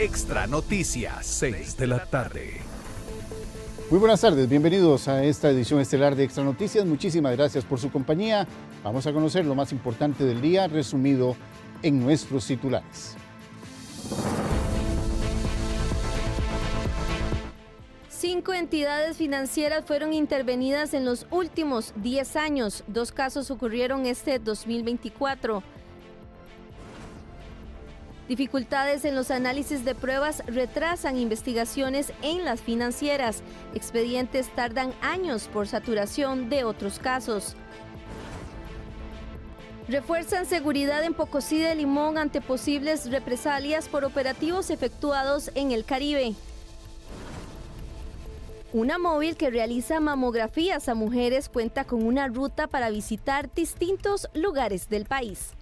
Extra Noticias, 6 de la tarde. Muy buenas tardes, bienvenidos a esta edición estelar de Extra Noticias. Muchísimas gracias por su compañía. Vamos a conocer lo más importante del día, resumido en nuestros titulares. Cinco entidades financieras fueron intervenidas en los últimos 10 años. 2 casos ocurrieron este 2024. Dificultades en los análisis de pruebas retrasan investigaciones en las financieras. Expedientes tardan años por saturación de otros casos. Refuerzan seguridad en Pocosí de Limón ante posibles represalias por operativos efectuados en el Caribe. Una móvil que realiza mamografías a mujeres cuenta con una ruta para visitar distintos lugares del país.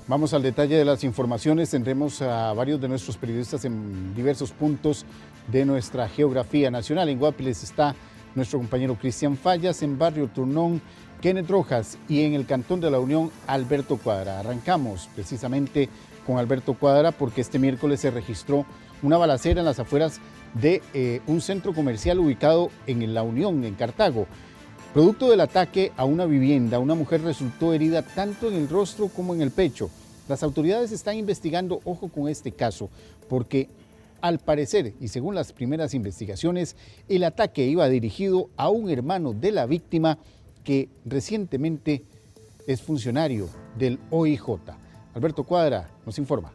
Vamos al detalle de las informaciones. Tendremos a varios de nuestros periodistas en diversos puntos de nuestra geografía nacional. En Guapiles está nuestro compañero Cristian Fallas, en Barrio Turnón, Kenneth Rojas, y en el Cantón de la Unión, Alberto Cuadra. Arrancamos precisamente con Alberto Cuadra porque este miércoles se registró una balacera en las afueras de un centro comercial ubicado en La Unión, en Cartago. Producto del ataque a una vivienda, una mujer resultó herida tanto en el rostro como en el pecho. Las autoridades están investigando, ojo con este caso, porque al parecer, y según las primeras investigaciones, el ataque iba dirigido a un hermano de la víctima que recientemente es funcionario del OIJ. Alberto Cuadra nos informa.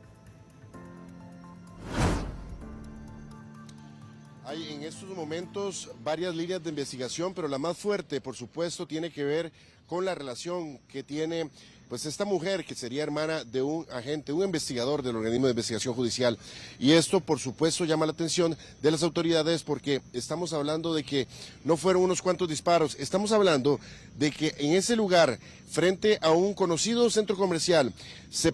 Hay en estos momentos varias líneas de investigación, pero la más fuerte, por supuesto, tiene que ver con la relación que tiene pues esta mujer, que sería hermana de un agente, un investigador del organismo de investigación judicial. Y esto, por supuesto, llama la atención de las autoridades porque estamos hablando de que no fueron unos cuantos disparos, estamos hablando de que en ese lugar, frente a un conocido centro comercial, se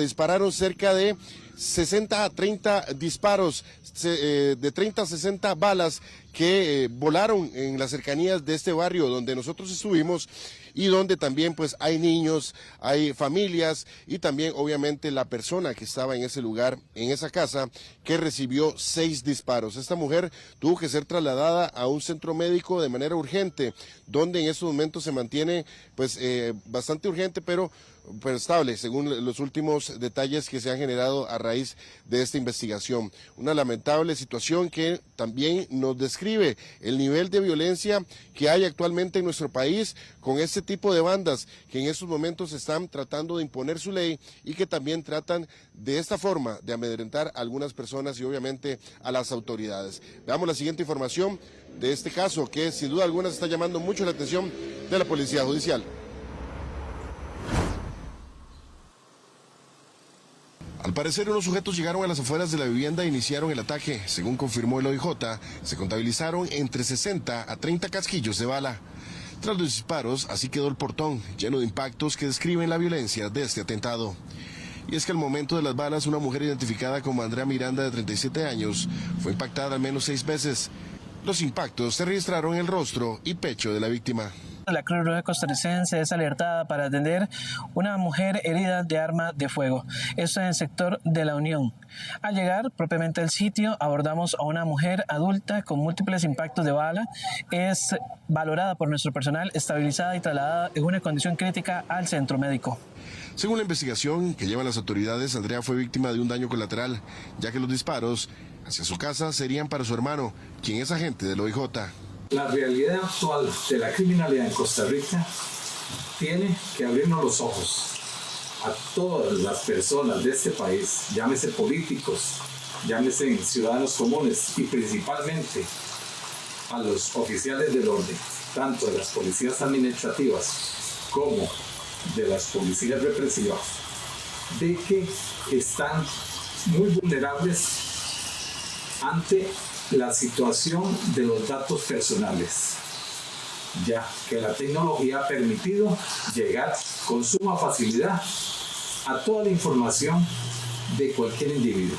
dispararon cerca de 60 a 30 disparos, de 30 a 60 balas que volaron en las cercanías de este barrio donde nosotros estuvimos y donde también pues hay niños, hay familias y también obviamente la persona que estaba en ese lugar, en esa casa, que recibió 6 disparos. Esta mujer tuvo que ser trasladada a un centro médico de manera urgente, donde en estos momentos se mantiene pues bastante urgente, pero estable, según los últimos detalles que se han generado a raíz de esta investigación. Una lamentable situación que también nos describe el nivel de violencia que hay actualmente en nuestro país con este tipo de bandas que en estos momentos están tratando de imponer su ley y que también tratan de esta forma de amedrentar a algunas personas y obviamente a las autoridades. Veamos la siguiente información de este caso que sin duda alguna está llamando mucho la atención de la Policía Judicial. Al parecer, unos sujetos llegaron a las afueras de la vivienda e iniciaron el ataque. Según confirmó el OIJ, se contabilizaron entre 60 a 30 casquillos de bala. Tras los disparos, así quedó el portón, lleno de impactos que describen la violencia de este atentado. Y es que al momento de las balas, una mujer identificada como Andrea Miranda, de 37 años, fue impactada al menos 6 veces. Los impactos se registraron en el rostro y pecho de la víctima. La Cruz Roja costarricense es alertada para atender una mujer herida de arma de fuego. Esto en el sector de La Unión. Al llegar propiamente al sitio, abordamos a una mujer adulta con múltiples impactos de bala. Es valorada por nuestro personal, estabilizada y trasladada en una condición crítica al centro médico. Según la investigación que llevan las autoridades, Andrea fue víctima de un daño colateral, ya que los disparos hacia su casa serían para su hermano, quien es agente del OIJ. La realidad actual de la criminalidad en Costa Rica tiene que abrirnos los ojos a todas las personas de este país, llámese políticos, llámese ciudadanos comunes y principalmente a los oficiales del orden, tanto de las policías administrativas como de las policías represivas, de que están muy vulnerables ante la situación de los datos personales, ya que la tecnología ha permitido llegar con suma facilidad a toda la información de cualquier individuo.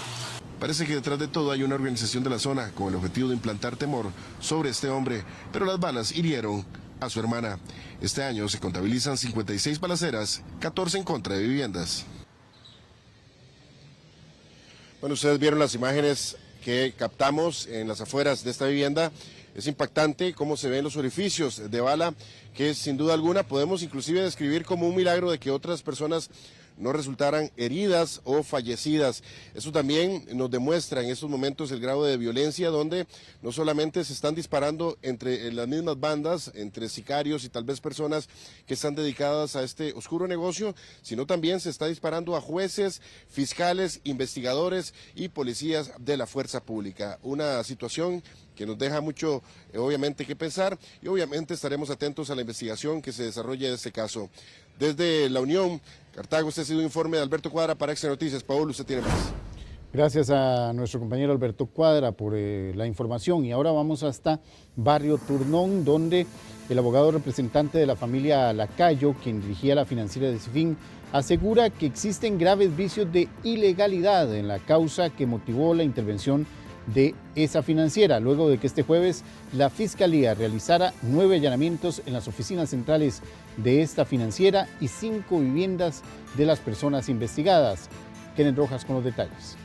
Parece que detrás de todo hay una organización de la zona con el objetivo de implantar temor sobre este hombre, pero las balas hirieron a su hermana. Este año se contabilizan 56 balaceras, 14 en contra de viviendas. Bueno, ustedes vieron las imágenes que captamos en las afueras de esta vivienda. Es impactante cómo se ven los orificios de bala, que sin duda alguna podemos inclusive describir como un milagro de que otras personas no resultaran heridas o fallecidas. Eso también nos demuestra en estos momentos el grado de violencia, donde no solamente se están disparando entre las mismas bandas, entre sicarios y tal vez personas que están dedicadas a este oscuro negocio, sino también se está disparando a jueces, fiscales, investigadores y policías de la fuerza pública. Una situación que nos deja mucho, obviamente, que pensar, y obviamente estaremos atentos a la investigación que se desarrolle de este caso. Desde La Unión, Cartago, este ha sido un informe de Alberto Cuadra para Extra Noticias. Paul, usted tiene más. Gracias a nuestro compañero Alberto Cuadra por la información. Y ahora vamos hasta Barrio Turnón, donde el abogado representante de la familia Lacayo, quien dirigía la financiera de Cifín, asegura que existen graves vicios de ilegalidad en la causa que motivó la intervención de esa financiera, luego de que este jueves la Fiscalía realizara 9 allanamientos en las oficinas centrales de esta financiera y 5 viviendas de las personas investigadas. Kenneth Rojas con los detalles.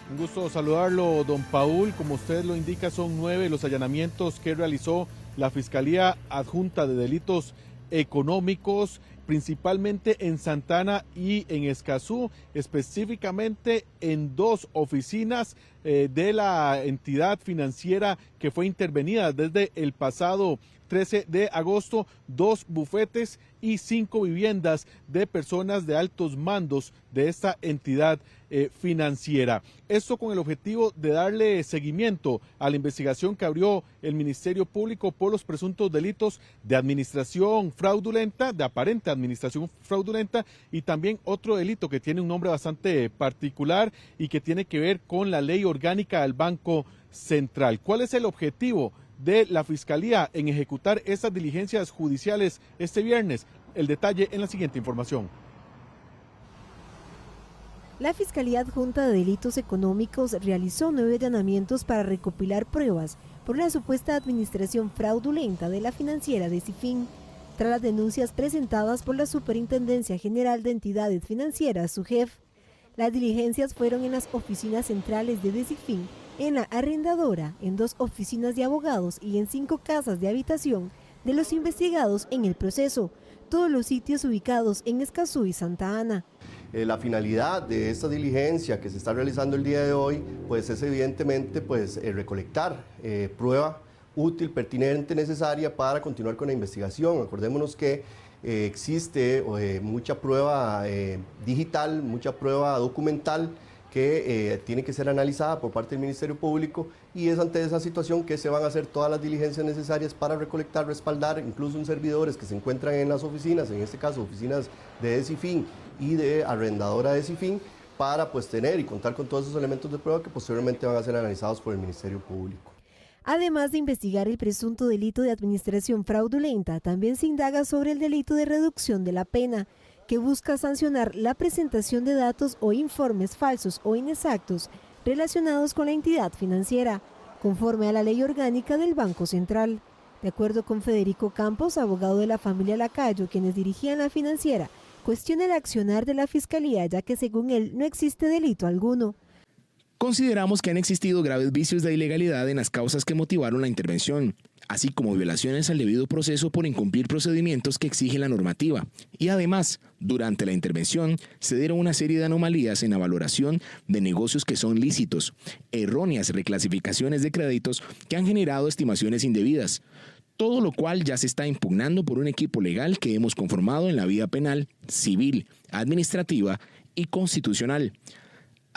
Un gusto saludarlo, don Paul. Como usted lo indica, son 9 los allanamientos que realizó la Fiscalía Adjunta de Delitos Económicos, principalmente en Santa Ana y en Escazú, específicamente en 2 oficinas de la entidad financiera que fue intervenida desde el pasado 13 de agosto, 2 bufetes y 5 viviendas de personas de altos mandos de esta entidad financiera. Esto con el objetivo de darle seguimiento a la investigación que abrió el Ministerio Público por los presuntos delitos de administración fraudulenta, de aparente administración fraudulenta, y también otro delito que tiene un nombre bastante particular y que tiene que ver con la ley orgánica del Banco Central. ¿Cuál es el objetivo de la Fiscalía en ejecutar estas diligencias judiciales este viernes? El detalle en la siguiente información. La Fiscalía Adjunta de Delitos Económicos realizó 9 allanamientos para recopilar pruebas por la supuesta administración fraudulenta de la financiera de Cifín, tras las denuncias presentadas por la Superintendencia General de Entidades Financieras, SUGEF. Las diligencias fueron en las oficinas centrales de Cifín, en la arrendadora, en 2 oficinas de abogados y en 5 casas de habitación de los investigados en el proceso, todos los sitios ubicados en Escazú y Santa Ana. La finalidad de esta diligencia que se está realizando el día de hoy, pues es evidentemente recolectar prueba útil, pertinente, necesaria para continuar con la investigación. Acordémonos que existe mucha prueba digital, mucha prueba documental que tiene que ser analizada por parte del Ministerio Público, y es ante esa situación que se van a hacer todas las diligencias necesarias para recolectar, respaldar, incluso en servidores que se encuentran en las oficinas, en este caso oficinas de Cifín y de arrendadora de Cifín, para tener y contar con todos esos elementos de prueba que posteriormente van a ser analizados por el Ministerio Público. Además de investigar el presunto delito de administración fraudulenta, también se indaga sobre el delito de reducción de la pena, que busca sancionar la presentación de datos o informes falsos o inexactos relacionados con la entidad financiera, conforme a la ley orgánica del Banco Central. De acuerdo con Federico Campos, abogado de la familia Lacayo, quienes dirigían la financiera, cuestiona el accionar de la Fiscalía, ya que según él no existe delito alguno. Consideramos que han existido graves vicios de ilegalidad en las causas que motivaron la intervención, así como violaciones al debido proceso por incumplir procedimientos que exige la normativa. Y además, durante la intervención, se dieron una serie de anomalías en la valoración de negocios que son lícitos, erróneas reclasificaciones de créditos que han generado estimaciones indebidas, todo lo cual ya se está impugnando por un equipo legal que hemos conformado en la vía penal, civil, administrativa y constitucional.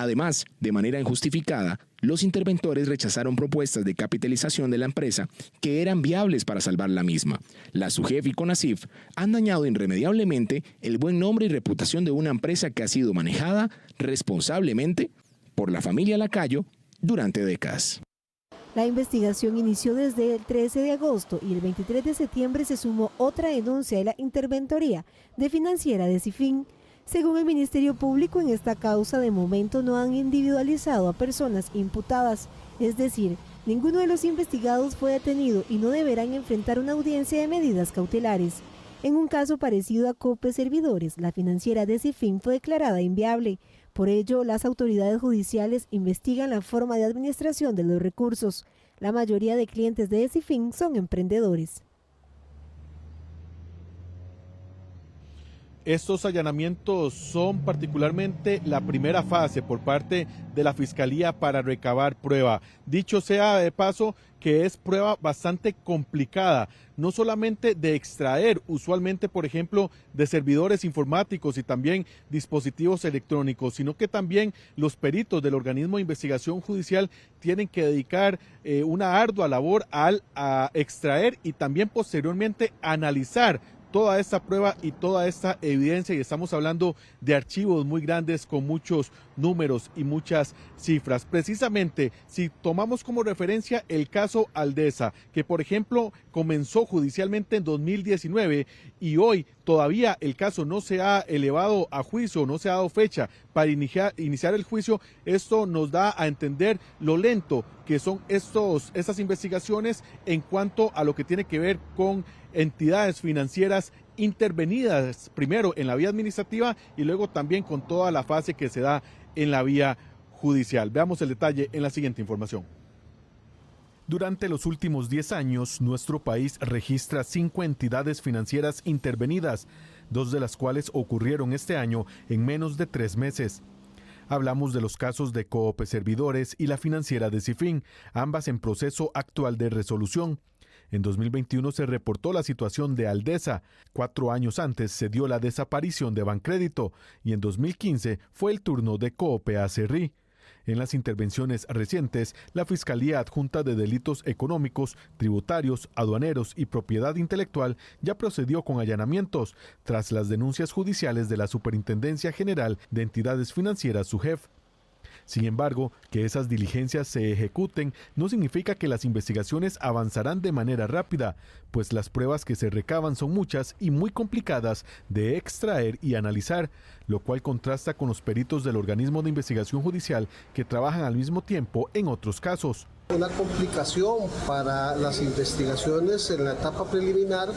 Además, de manera injustificada, los interventores rechazaron propuestas de capitalización de la empresa que eran viables para salvar la misma. La SUGEF y CONACYF han dañado irremediablemente el buen nombre y reputación de una empresa que ha sido manejada responsablemente por la familia Lacayo durante décadas. La investigación inició desde el 13 de agosto y el 23 de septiembre se sumó otra denuncia de la interventoría de financiera de Cifín. Según el Ministerio Público, en esta causa de momento no han individualizado a personas imputadas. Es decir, ninguno de los investigados fue detenido y no deberán enfrentar una audiencia de medidas cautelares. En un caso parecido a Cope Servidores, la financiera Decifin fue declarada inviable. Por ello, las autoridades judiciales investigan la forma de administración de los recursos. La mayoría de clientes de Decifin son emprendedores. Estos allanamientos son particularmente la primera fase por parte de la Fiscalía para recabar prueba. Dicho sea de paso que es prueba bastante complicada, no solamente de extraer, usualmente por ejemplo de servidores informáticos y también dispositivos electrónicos, sino que también los peritos del organismo de investigación judicial tienen que dedicar una ardua labor a extraer y también posteriormente analizar toda esta prueba y toda esta evidencia, y estamos hablando de archivos muy grandes con muchos números y muchas cifras. Precisamente, si tomamos como referencia el caso Aldesa, que por ejemplo comenzó judicialmente en 2019 y hoy todavía el caso no se ha elevado a juicio, no se ha dado fecha para iniciar el juicio, esto nos da a entender lo lento que son estas investigaciones en cuanto a lo que tiene que ver con entidades financieras intervenidas primero en la vía administrativa y luego también con toda la fase que se da en la vía judicial. Veamos el detalle en la siguiente información. Durante los últimos 10 años, nuestro país registra 5 entidades financieras intervenidas, 2 de las cuales ocurrieron este año en menos de 3 meses. Hablamos de los casos de Cope Servidores y la financiera Decifin, ambas en proceso actual de resolución. En 2021 se reportó la situación de Aldesa, 4 años antes se dio la desaparición de Bancrédito y en 2015 fue el turno de Cope Acerrí. En las intervenciones recientes, la Fiscalía Adjunta de Delitos Económicos, Tributarios, Aduaneros y Propiedad Intelectual ya procedió con allanamientos tras las denuncias judiciales de la Superintendencia General de Entidades Financieras, SUGEF. Sin embargo, que esas diligencias se ejecuten no significa que las investigaciones avanzarán de manera rápida, pues las pruebas que se recaban son muchas y muy complicadas de extraer y analizar, lo cual contrasta con los peritos del organismo de investigación judicial que trabajan al mismo tiempo en otros casos. Una complicación para las investigaciones en la etapa preliminar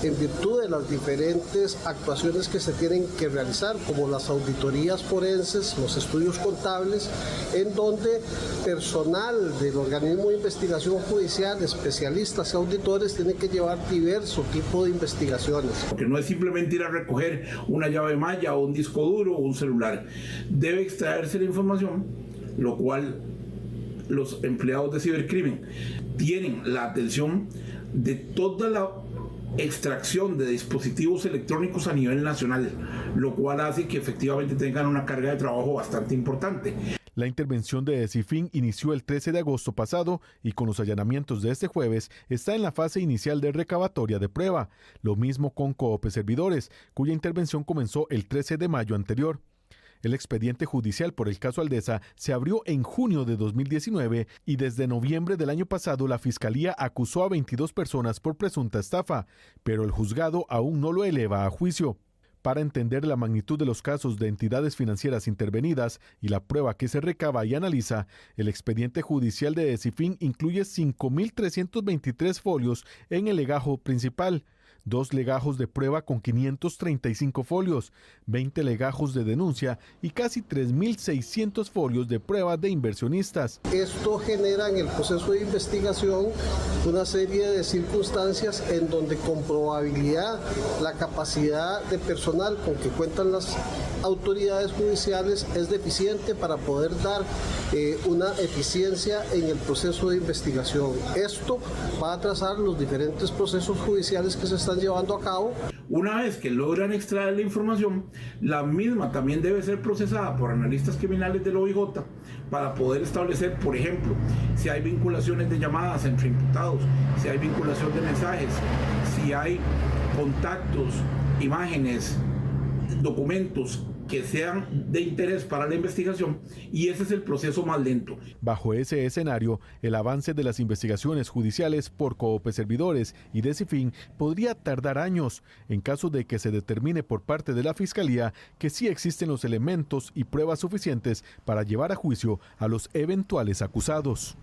en virtud de las diferentes actuaciones que se tienen que realizar, como las auditorías forenses, los estudios contables, en donde personal del organismo de investigación judicial, especialistas y auditores tienen que llevar diverso tipo de investigaciones. Porque no es simplemente ir a recoger una llave malla o un disco duro o un celular. Debe extraerse la información, lo cual los empleados de cibercrimen tienen la atención de toda la extracción de dispositivos electrónicos a nivel nacional, lo cual hace que efectivamente tengan una carga de trabajo bastante importante. La intervención de Decifin inició el 13 de agosto pasado y con los allanamientos de este jueves está en la fase inicial de recabatoria de prueba. Lo mismo con Cope Servidores, cuya intervención comenzó el 13 de mayo anterior. El expediente judicial por el caso Aldesa se abrió en junio de 2019 y desde noviembre del año pasado la Fiscalía acusó a 22 personas por presunta estafa, pero el juzgado aún no lo eleva a juicio. Para entender la magnitud de los casos de entidades financieras intervenidas y la prueba que se recaba y analiza, el expediente judicial de Decifin incluye 5.323 folios en el legajo principal, 2 legajos de prueba con 535 folios, 20 legajos de denuncia y casi 3.600 folios de prueba de inversionistas. Esto genera en el proceso de investigación una serie de circunstancias en donde con probabilidad la capacidad de personal con que cuentan las autoridades judiciales es deficiente para poder dar una eficiencia en el proceso de investigación. Esto va a atrasar los diferentes procesos judiciales que se están llevando a cabo. Una vez que logran extraer la información, la misma también debe ser procesada por analistas criminales del OIJ para poder establecer, por ejemplo, si hay vinculaciones de llamadas entre imputados, si hay vinculación de mensajes, si hay contactos, imágenes, documentos que sean de interés para la investigación, y ese es el proceso más lento. Bajo ese escenario, el avance de las investigaciones judiciales por Cope Servidores y Decifin podría tardar años, en caso de que se determine por parte de la Fiscalía que sí existen los elementos y pruebas suficientes para llevar a juicio a los eventuales acusados.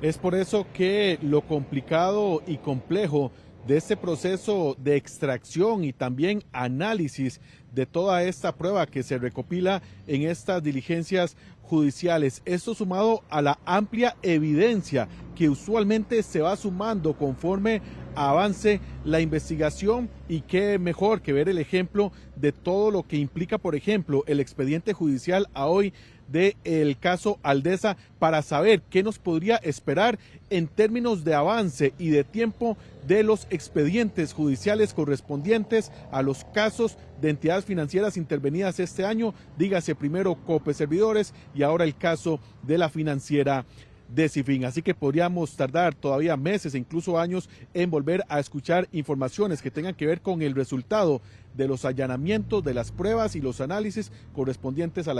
Es por eso que lo complicado y complejo de este proceso de extracción y también análisis de toda esta prueba que se recopila en estas diligencias judiciales. Esto sumado a la amplia evidencia que usualmente se va sumando conforme avance la investigación, y qué mejor que ver el ejemplo de todo lo que implica, por ejemplo, el expediente judicial a hoy del caso Aldesa, para saber qué nos podría esperar en términos de avance y de tiempo de los expedientes judiciales correspondientes a los casos de entidades financieras intervenidas este año, dígase primero Cope Servidores y ahora el caso de la financiera Decifin. Así que podríamos tardar todavía meses e incluso años en volver a escuchar informaciones que tengan que ver con el resultado de los allanamientos, de las pruebas y los análisis correspondientes a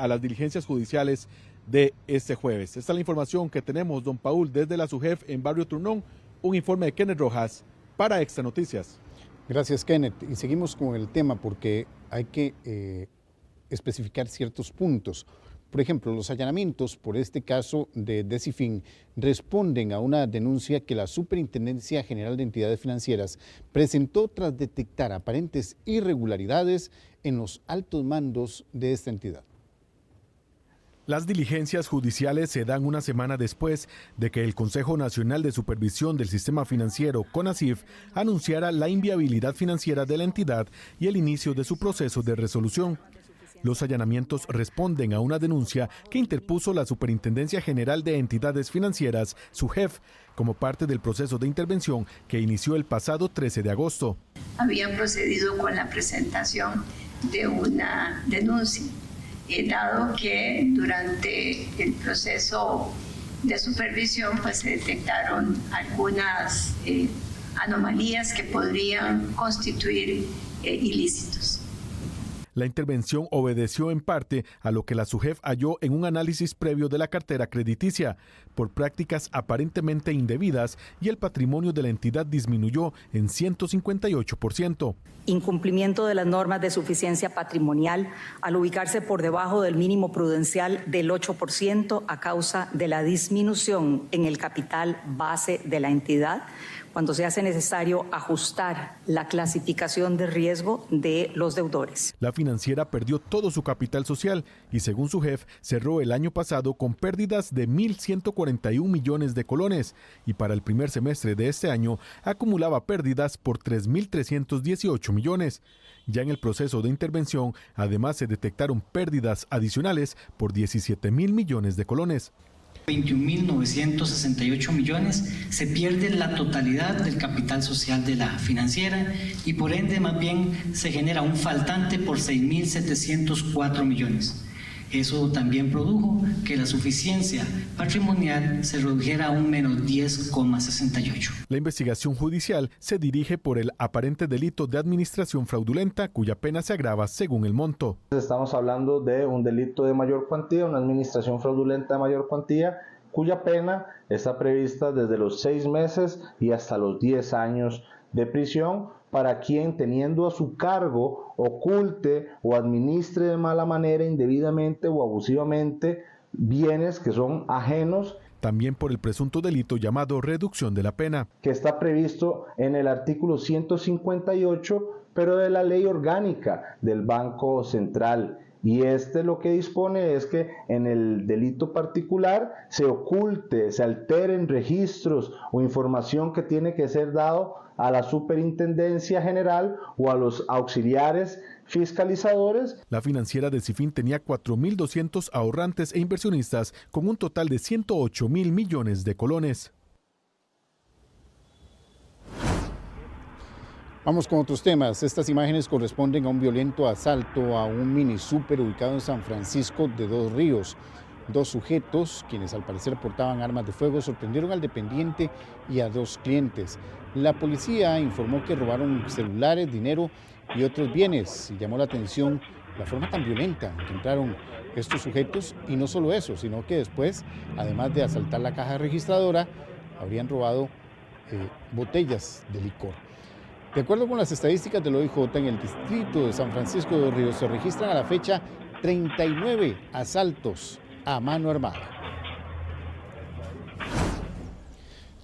las diligencias judiciales de este jueves. Esta es la información que tenemos, don Paul, desde la SUGEF en Barrio Turnón. Un informe de Kenneth Rojas para Extra Noticias. Gracias, Kenneth. Y seguimos con el tema porque hay que especificar ciertos puntos. Por ejemplo, los allanamientos por este caso de Decifin responden a una denuncia que la Superintendencia General de Entidades Financieras presentó tras detectar aparentes irregularidades en los altos mandos de esta entidad. Las diligencias judiciales se dan una semana después de que el Consejo Nacional de Supervisión del Sistema Financiero, CONACYF, anunciara la inviabilidad financiera de la entidad y el inicio de su proceso de resolución. Los allanamientos responden a una denuncia que interpuso la Superintendencia General de Entidades Financieras, SUGEF, como parte del proceso de intervención que inició el pasado 13 de agosto. Habían procedido con la presentación de una denuncia, dado que durante el proceso de supervisión pues, se detectaron algunas anomalías que podrían constituir ilícitos. La intervención obedeció en parte a lo que la SUGEF halló en un análisis previo de la cartera crediticia por prácticas aparentemente indebidas, y el patrimonio de la entidad disminuyó en 158%. Incumplimiento de las normas de suficiencia patrimonial al ubicarse por debajo del mínimo prudencial del 8% a causa de la disminución en el capital base de la entidad, cuando se hace necesario ajustar la clasificación de riesgo de los deudores. La financiera perdió todo su capital social y, según SUGEF, cerró el año pasado con pérdidas de 1.141 millones de colones, y para el primer semestre de este año acumulaba pérdidas por 3.318 millones. Ya en el proceso de intervención, además se detectaron pérdidas adicionales por 17.000 millones de colones. 21.968 millones, se pierde la totalidad del capital social de la financiera y por ende más bien se genera un faltante por 6.704 millones. Eso también produjo que la suficiencia patrimonial se redujera a un menos 10,68. La investigación judicial se dirige por el aparente delito de administración fraudulenta, cuya pena se agrava según el monto. Estamos hablando de un delito de mayor cuantía, una administración fraudulenta de mayor cuantía, cuya pena está prevista desde los 6 meses y hasta los 10 años de prisión para quien, teniendo a su cargo, oculte o administre de mala manera, indebidamente o abusivamente bienes que son ajenos. También por el presunto delito llamado reducción de la pena, que está previsto en el artículo 158, pero de la ley orgánica del Banco Central. Y lo que dispone es que en el delito particular se oculte, se alteren registros o información que tiene que ser dado a la Superintendencia General o a los auxiliares fiscalizadores. La financiera Decifin tenía 4.200 ahorrantes e inversionistas con un total de 108.000 millones de colones. Vamos con otros temas. Estas imágenes corresponden a un violento asalto a un mini súper ubicado en San Francisco de Dos Ríos. 2 sujetos, quienes al parecer portaban armas de fuego, sorprendieron al dependiente y a 2 clientes. La policía informó que robaron celulares, dinero y otros bienes, y llamó la atención la forma tan violenta en que entraron estos sujetos, y no solo eso, sino que después, además de asaltar la caja registradora, habrían robado botellas de licor. De acuerdo con las estadísticas del OIJ, en el distrito de San Francisco de Dos Ríos se registran a la fecha 39 asaltos a mano armada.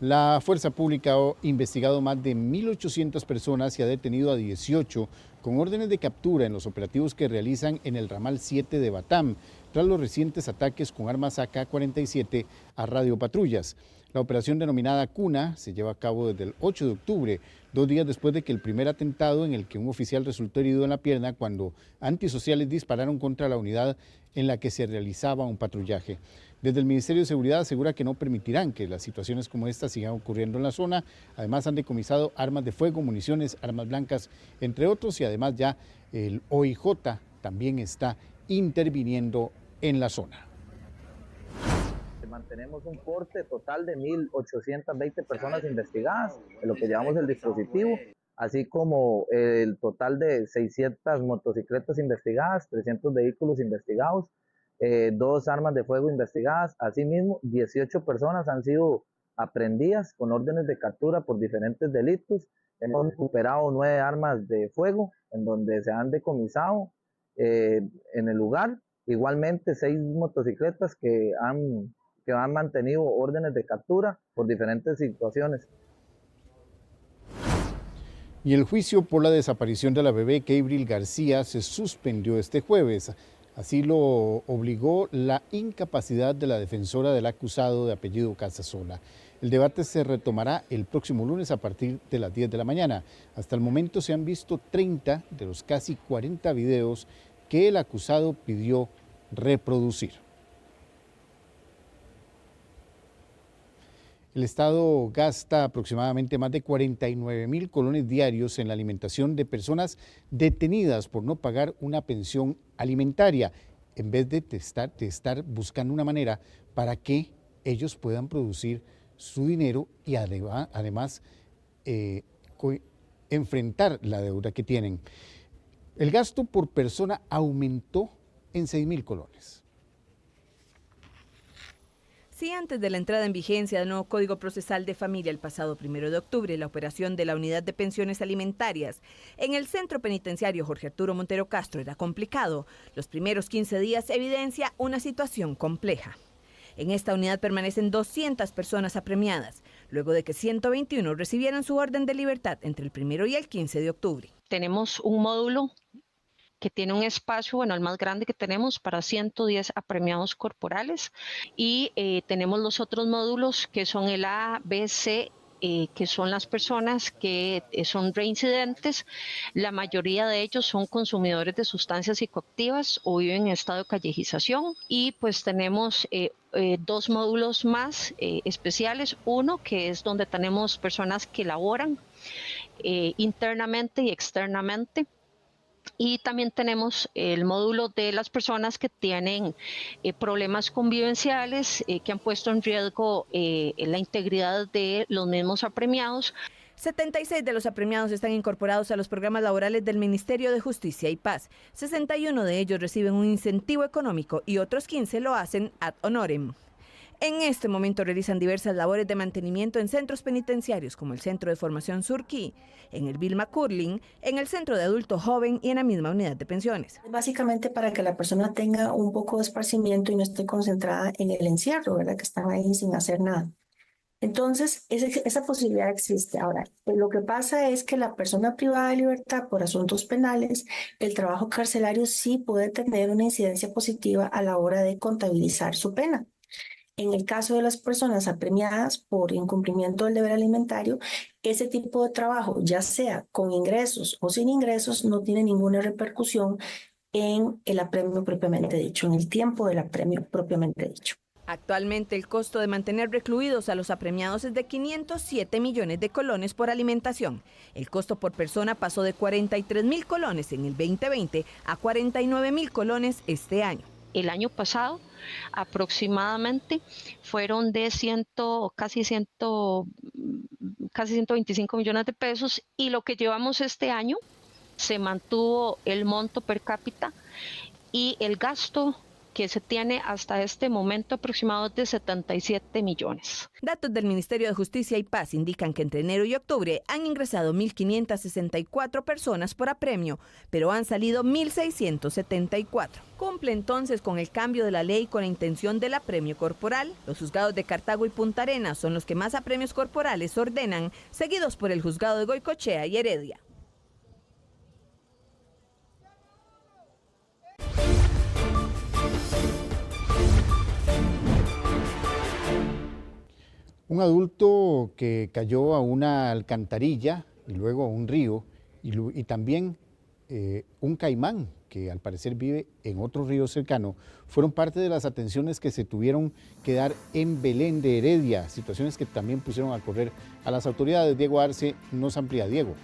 La fuerza pública ha investigado más de 1.800 personas y ha detenido a 18 con órdenes de captura en los operativos que realizan en el ramal 7 de Batam, tras los recientes ataques con armas AK-47 a radiopatrullas. La operación denominada Cuna se lleva a cabo desde el 8 de octubre, 2 días después de que el primer atentado en el que un oficial resultó herido en la pierna cuando antisociales dispararon contra la unidad en la que se realizaba un patrullaje. Desde el Ministerio de Seguridad asegura que no permitirán que las situaciones como esta sigan ocurriendo en la zona. Además han decomisado armas de fuego, municiones, armas blancas, entre otros, y además ya el OIJ también está interviniendo en la zona. Mantenemos un porte total de 1.820 personas investigadas, en lo que llevamos el dispositivo, así como el total de 600 motocicletas investigadas, 300 vehículos investigados, 2 armas de fuego investigadas. Asimismo, 18 personas han sido aprehendidas con órdenes de captura por diferentes delitos. Hemos recuperado 9 armas de fuego, en donde se han decomisado en el lugar. Igualmente, 6 motocicletas que han mantenido órdenes de captura por diferentes situaciones. Y el juicio por la desaparición de la bebé Kevril García se suspendió este jueves. Así lo obligó la incapacidad de la defensora del acusado de apellido Casasola. El debate se retomará el próximo lunes a partir de las 10 de la mañana. Hasta el momento se han visto 30 de los casi 40 videos que el acusado pidió reproducir. El Estado gasta aproximadamente más de 49.000 colones diarios en la alimentación de personas detenidas por no pagar una pensión alimentaria, en vez de estar buscando una manera para que ellos puedan producir su dinero y además enfrentar la deuda que tienen. El gasto por persona aumentó en 6.000 colones. Si antes de la entrada en vigencia del nuevo Código Procesal de Familia el pasado 1 de octubre, la operación de la Unidad de Pensiones Alimentarias en el Centro Penitenciario Jorge Arturo Montero Castro era complicado, los primeros 15 días evidencia una situación compleja. En esta unidad permanecen 200 personas apremiadas, luego de que 121 recibieran su orden de libertad entre el 1 y el 15 de octubre. Tenemos un módulo que tiene un espacio, el más grande que tenemos, para 110 apremiados corporales, y tenemos los otros módulos que son el A, B, C, que son las personas que son reincidentes. La mayoría de ellos son consumidores de sustancias psicoactivas o viven en estado de callejización, y pues tenemos 2 módulos más especiales, uno que es donde tenemos personas que laboran internamente y externamente. Y también tenemos el módulo de las personas que tienen problemas convivenciales, que han puesto en riesgo la integridad de los mismos apremiados. 76 de los apremiados están incorporados a los programas laborales del Ministerio de Justicia y Paz. 61 de ellos reciben un incentivo económico y otros 15 lo hacen ad honorem. En este momento realizan diversas labores de mantenimiento en centros penitenciarios como el Centro de Formación Surquí, en el Vilma Curling, en el Centro de Adulto Joven y en la misma unidad de pensiones. Básicamente para que la persona tenga un poco de esparcimiento y no esté concentrada en el encierro, ¿verdad? Que están ahí sin hacer nada. Entonces, esa posibilidad existe. Ahora, lo que pasa es que la persona privada de libertad por asuntos penales, el trabajo carcelario sí puede tener una incidencia positiva a la hora de contabilizar su pena. En el caso de las personas apremiadas por incumplimiento del deber alimentario, ese tipo de trabajo, ya sea con ingresos o sin ingresos, no tiene ninguna repercusión en el apremio propiamente dicho, en el tiempo del apremio propiamente dicho. Actualmente el costo de mantener recluidos a los apremiados es de 507 millones de colones por alimentación. El costo por persona pasó de 43.000 colones en el 2020 a 49.000 colones este año. El año pasado aproximadamente fueron de casi 125 millones de pesos, y lo que llevamos este año se mantuvo el monto per cápita y el gasto que se tiene hasta este momento aproximado de 77 millones. Datos del Ministerio de Justicia y Paz indican que entre enero y octubre han ingresado 1.564 personas por apremio, pero han salido 1.674. Cumple entonces con el cambio de la ley con la intención del apremio corporal. Los juzgados de Cartago y Punta Arenas son los que más apremios corporales ordenan, seguidos por el juzgado de Goicoechea y Heredia. Un adulto que cayó a una alcantarilla y luego a un río y también un caimán que al parecer vive en otro río cercano, fueron parte de las atenciones que se tuvieron que dar en Belén de Heredia, situaciones que también pusieron a correr a las autoridades. Diego Arce nos amplía. Diego.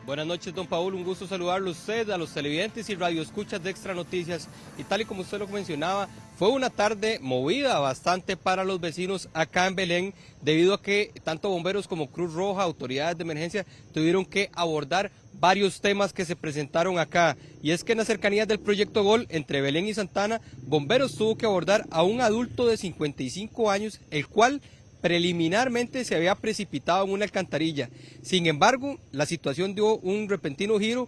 Buenas noches, don Paul, un gusto saludarlo a usted, a los televidentes y radioescuchas de Extra Noticias. Y tal y como usted lo mencionaba, fue una tarde movida bastante para los vecinos acá en Belén, debido a que tanto bomberos como Cruz Roja, autoridades de emergencia, tuvieron que abordar varios temas que se presentaron acá. Y es que en las cercanías del Proyecto Gol, entre Belén y Santana, bomberos tuvo que abordar a un adulto de 55 años, el cual preliminarmente se había precipitado en una alcantarilla. Sin embargo, la situación dio un repentino giro.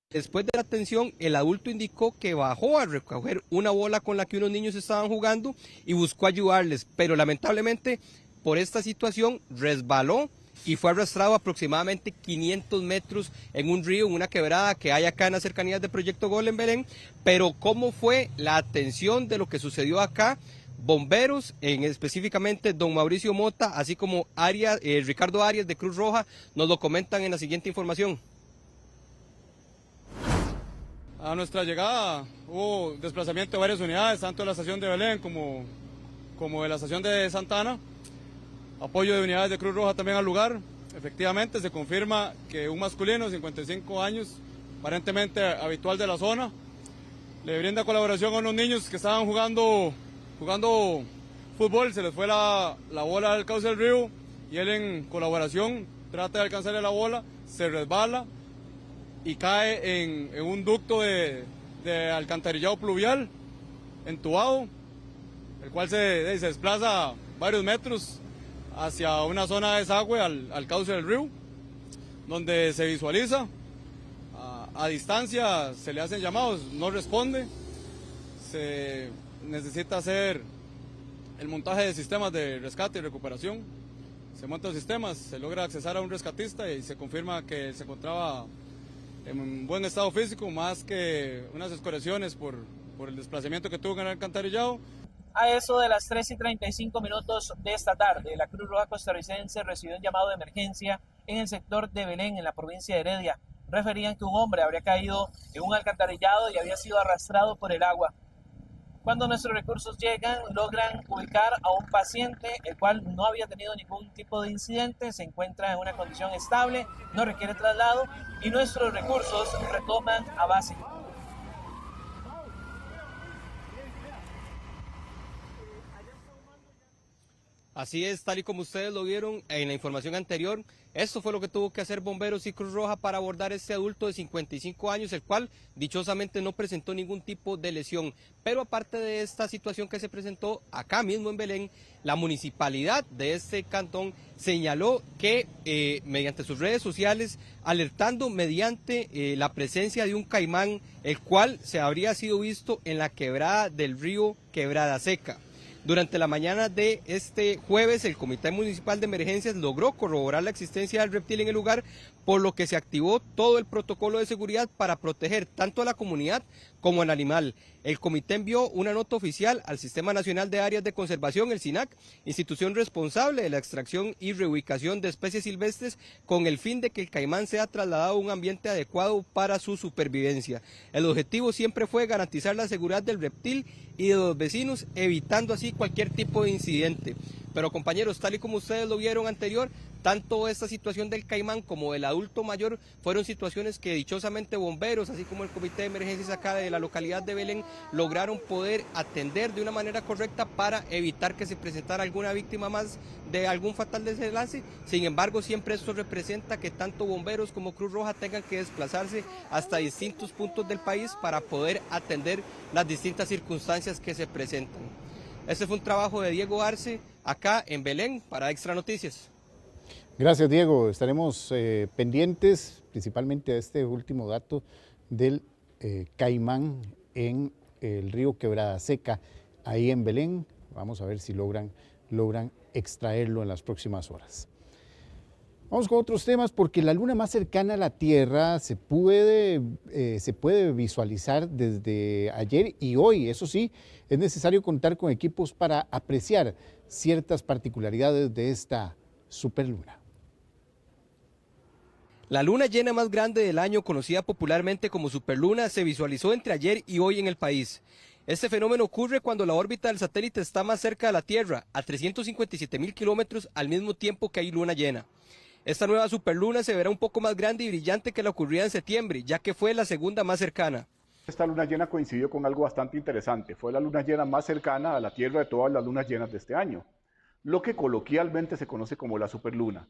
Después de la atención, el adulto indicó que bajó a recoger una bola con la que unos niños estaban jugando y buscó ayudarles, pero lamentablemente por esta situación resbaló y fue arrastrado aproximadamente 500 metros en un río, en una quebrada que hay acá en las cercanías del Proyecto Gol en Belén. Pero ¿cómo fue la atención de lo que sucedió acá? Bomberos, específicamente don Mauricio Mota, así como Ricardo Arias de Cruz Roja, nos lo comentan en la siguiente información. A nuestra llegada hubo desplazamiento de varias unidades, tanto de la estación de Belén como de la estación de Santana. Apoyo de unidades de Cruz Roja también al lugar. Efectivamente se confirma que un masculino de 55 años, aparentemente habitual de la zona, le brinda colaboración a unos niños que estaban jugando fútbol. Se les fue la bola al cauce del río y él en colaboración trata de alcanzarle la bola, se resbala y cae en un ducto de alcantarillado pluvial entubado, el cual se desplaza varios metros hacia una zona de desagüe al cauce del río, donde se visualiza a distancia, se le hacen llamados, no responde, se necesita hacer el montaje de sistemas de rescate y recuperación. Se montan sistemas, se logra accesar a un rescatista y se confirma que se encontraba en buen estado físico, más que unas excoriaciones por el desplazamiento que tuvo en el alcantarillado. A eso de las 3:35 de esta tarde, la Cruz Roja costarricense recibió un llamado de emergencia en el sector de Belén, en la provincia de Heredia. Referían que un hombre habría caído en un alcantarillado y había sido arrastrado por el agua. Cuando nuestros recursos llegan, logran ubicar a un paciente, el cual no había tenido ningún tipo de incidente, se encuentra en una condición estable, no requiere traslado y nuestros recursos retoman a base. Así es, tal y como ustedes lo vieron en la información anterior, esto fue lo que tuvo que hacer Bomberos y Cruz Roja para abordar a este adulto de 55 años, el cual dichosamente no presentó ningún tipo de lesión. Pero aparte de esta situación que se presentó acá mismo en Belén, la municipalidad de este cantón señaló que mediante sus redes sociales, alertando mediante la presencia de un caimán, el cual se habría sido visto en la quebrada del río Quebrada Seca. Durante la mañana de este jueves, el Comité Municipal de Emergencias logró corroborar la existencia del reptil en el lugar, por lo que se activó todo el protocolo de seguridad para proteger tanto a la comunidad como al animal. El comité envió una nota oficial al Sistema Nacional de Áreas de Conservación, el SINAC, institución responsable de la extracción y reubicación de especies silvestres, con el fin de que el caimán sea trasladado a un ambiente adecuado para su supervivencia. El objetivo siempre fue garantizar la seguridad del reptil y de los vecinos, evitando así cualquier tipo de incidente. Pero compañeros, tal y como ustedes lo vieron anterior, tanto esta situación del caimán como del adulto mayor fueron situaciones que dichosamente bomberos, así como el comité de emergencias acá de la localidad de Belén, lograron poder atender de una manera correcta para evitar que se presentara alguna víctima más de algún fatal desenlace. Sin embargo, siempre esto representa que tanto bomberos como Cruz Roja tengan que desplazarse hasta distintos puntos del país para poder atender las distintas circunstancias que se presentan. Este fue un trabajo de Diego Arce acá en Belén para Extra Noticias. Gracias, Diego. Estaremos pendientes principalmente a este último dato del caimán en el río Quebrada Seca, ahí en Belén. Vamos a ver si logran extraerlo en las próximas horas. Vamos con otros temas, porque la luna más cercana a la Tierra se puede visualizar desde ayer y hoy. Eso sí, es necesario contar con equipos para apreciar ciertas particularidades de esta superluna. La luna llena más grande del año, conocida popularmente como superluna, se visualizó entre ayer y hoy en el país. Este fenómeno ocurre cuando la órbita del satélite está más cerca de la Tierra, a 357.000 kilómetros, al mismo tiempo que hay luna llena. Esta nueva superluna se verá un poco más grande y brillante que la ocurrida en septiembre, ya que fue la segunda más cercana. Esta luna llena coincidió con algo bastante interesante. Fue la luna llena más cercana a la Tierra de todas las lunas llenas de este año, lo que coloquialmente se conoce como la superluna.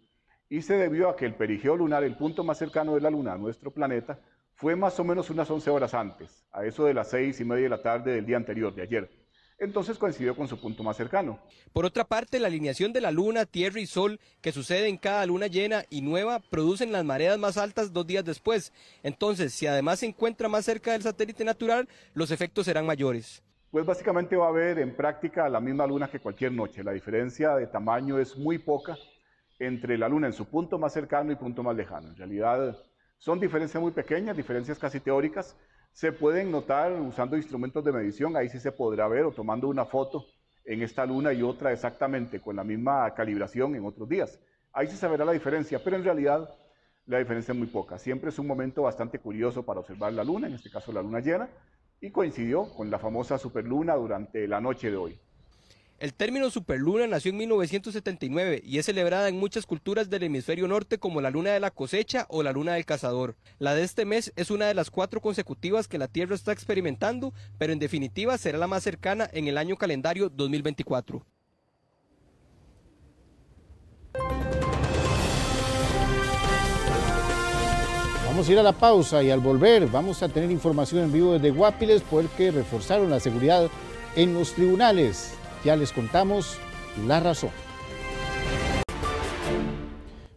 Y se debió a que el perigeo lunar, el punto más cercano de la luna a nuestro planeta, fue más o menos unas 11 horas antes, a eso de las 6:30 de la tarde del día anterior, de ayer. Entonces coincidió con su punto más cercano. Por otra parte, la alineación de la luna, tierra y sol que sucede en cada luna llena y nueva producen las mareas más altas 2 días después. Entonces, si además se encuentra más cerca del satélite natural, los efectos serán mayores. Pues básicamente va a haber en práctica la misma luna que cualquier noche. La diferencia de tamaño es muy poca entre la luna en su punto más cercano y punto más lejano. En realidad son diferencias muy pequeñas, diferencias casi teóricas. Se pueden notar usando instrumentos de medición, ahí sí se podrá ver, o tomando una foto en esta luna y otra exactamente con la misma calibración en otros días. Ahí sí se verá la diferencia, pero en realidad la diferencia es muy poca. Siempre es un momento bastante curioso para observar la luna, en este caso la luna llena, y coincidió con la famosa superluna durante la noche de hoy. El término superluna nació en 1979 y es celebrada en muchas culturas del hemisferio norte como la luna de la cosecha o la luna del cazador. La de este mes es una de las 4 consecutivas que la Tierra está experimentando, pero en definitiva será la más cercana en el año calendario 2024. Vamos a ir a la pausa y al volver vamos a tener información en vivo desde Guapiles porque reforzaron la seguridad en los tribunales. Ya les contamos la razón.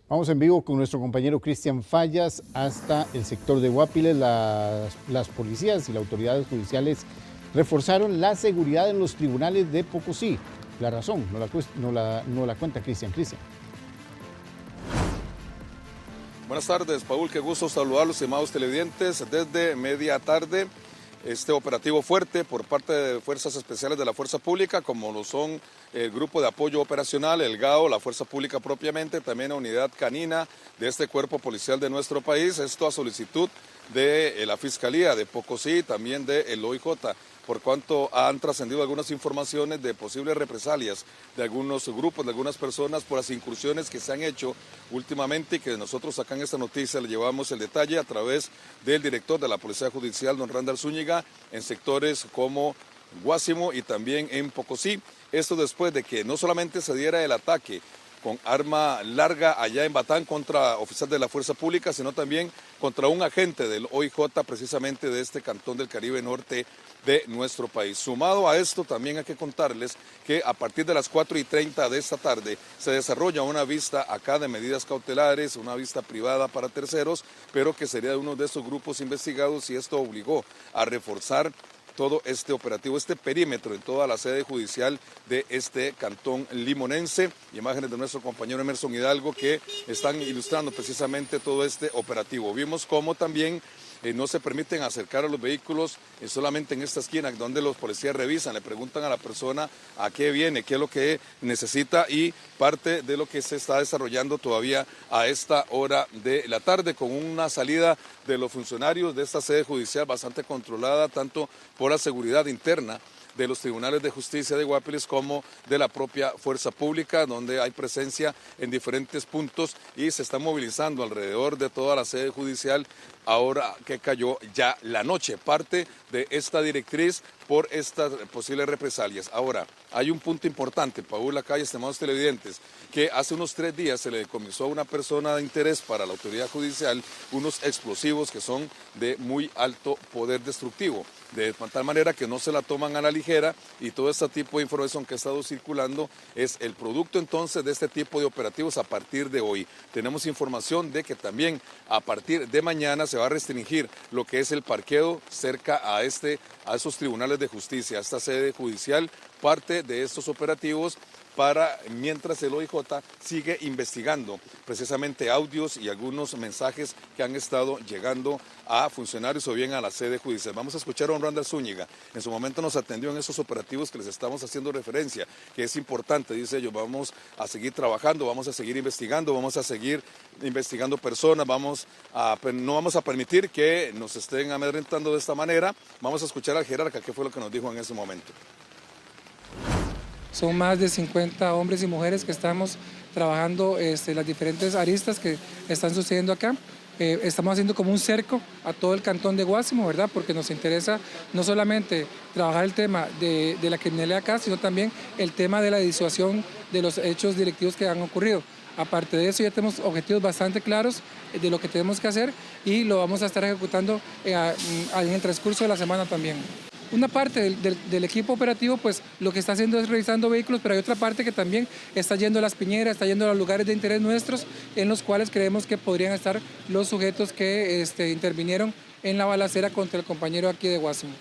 Vamos en vivo con nuestro compañero Cristian Fallas hasta el sector de Guapiles. Las policías y las autoridades judiciales reforzaron la seguridad en los tribunales de Pocosí. La razón no la cuenta Cristian. Buenas tardes, Paul, qué gusto saludarlos, estimados televidentes. Desde media tarde, este operativo fuerte por parte de fuerzas especiales de la Fuerza Pública, como lo son el Grupo de Apoyo Operacional, el GAO, la Fuerza Pública propiamente, también la Unidad Canina de este cuerpo policial de nuestro país, esto a solicitud de la Fiscalía de Pocosí, también del OIJ, por cuanto han trascendido algunas informaciones de posibles represalias de algunos grupos, de algunas personas por las incursiones que se han hecho últimamente y que nosotros acá en esta noticia le llevamos el detalle a través del director de la Policía Judicial, don Randall Zúñiga, en sectores como Guásimo y también en Pocosí. Esto después de que no solamente se diera el ataque con arma larga allá en Batán contra oficial de la Fuerza Pública, sino también contra un agente del OIJ, precisamente de este cantón del Caribe Norte de nuestro país. Sumado a esto, también hay que contarles que a partir de las 4:30 de esta tarde se desarrolla una vista acá de medidas cautelares, una vista privada para terceros, pero que sería de uno de estos grupos investigados, y esto obligó a reforzar todo este operativo, este perímetro en toda la sede judicial de este cantón limonense. Imágenes de nuestro compañero Emerson Hidalgo que están ilustrando precisamente todo este operativo. Vimos cómo también no se permiten acercar a los vehículos solamente en esta esquina donde los policías revisan, le preguntan a la persona a qué viene, qué es lo que necesita, y parte de lo que se está desarrollando todavía a esta hora de la tarde, con una salida de los funcionarios de esta sede judicial bastante controlada tanto por la seguridad interna de los tribunales de justicia de Guápiles como de la propia fuerza pública, donde hay presencia en diferentes puntos y se está movilizando alrededor de toda la sede judicial ahora que cayó ya la noche, parte de esta directriz por estas posibles represalias. Ahora, hay un punto importante, Paul Lacalle, estimados televidentes, que hace unos 3 días se le decomisó a una persona de interés para la autoridad judicial unos explosivos que son de muy alto poder destructivo, de tal manera que no se la toman a la ligera, y todo este tipo de información que ha estado circulando es el producto entonces de este tipo de operativos a partir de hoy. Tenemos información de que también a partir de mañana se va a restringir lo que es el parqueo cerca a esos tribunales de justicia, a esta sede judicial, parte de estos operativos mientras el OIJ sigue investigando precisamente audios y algunos mensajes que han estado llegando a funcionarios o bien a la sede judicial. Vamos a escuchar a don Randall Zúñiga. En su momento nos atendió en esos operativos que les estamos haciendo referencia, que es importante, dice ellos, vamos a seguir trabajando, vamos a seguir investigando, vamos a seguir investigando personas, no vamos a permitir que nos estén amedrentando de esta manera. Vamos a escuchar al jerarca qué fue lo que nos dijo en ese momento. Son más de 50 hombres y mujeres que estamos trabajando las diferentes aristas que están sucediendo acá. Estamos haciendo como un cerco a todo el cantón de Guásimo, ¿verdad? Porque nos interesa no solamente trabajar el tema de la criminalidad acá, sino también el tema de la disuasión de los hechos delictivos que han ocurrido. Aparte de eso, ya tenemos objetivos bastante claros de lo que tenemos que hacer y lo vamos a estar ejecutando en el transcurso de la semana también. Una parte del equipo operativo pues lo que está haciendo es revisando vehículos, pero hay otra parte que también está yendo a las piñeras, está yendo a los lugares de interés nuestros en los cuales creemos que podrían estar los sujetos que intervinieron en la balacera contra el compañero aquí de Guásimo.